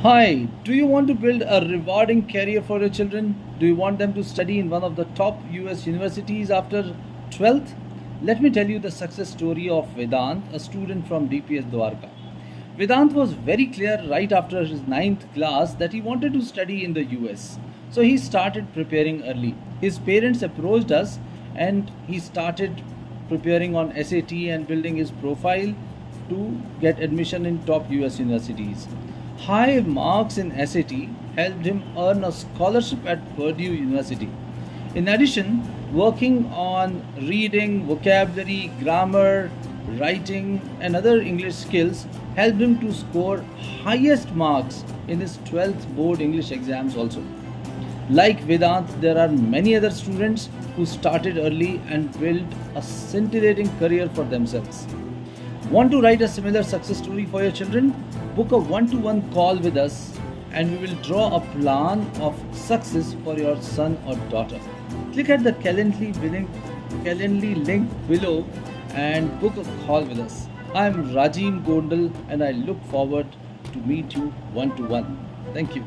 Hi, do you want to build a rewarding career for your children? Do you want them to study in one of the top US universities after 12th? Let me tell you the success story of Vedant, a student from DPS Dwarka. Vedant was very clear right after his ninth class that he wanted to study in the US. So he started preparing early. His parents approached us and he started preparing on SAT and building his profile to get admission in top US universities. High marks in SAT helped him earn a scholarship at Purdue University. In addition, working on reading, vocabulary, grammar, writing, and other English skills helped him to score highest marks in his 12th board English exams also. Like Vedant, there are many other students who started early and built a scintillating career for themselves. Want to write a similar success story for your children? Book a one-to-one call with us and we will draw a plan of success for your son or daughter. Click at the Calendly link below and book a call with us. I am Rajiv Gondal and I look forward to meet you one-to-one. Thank you.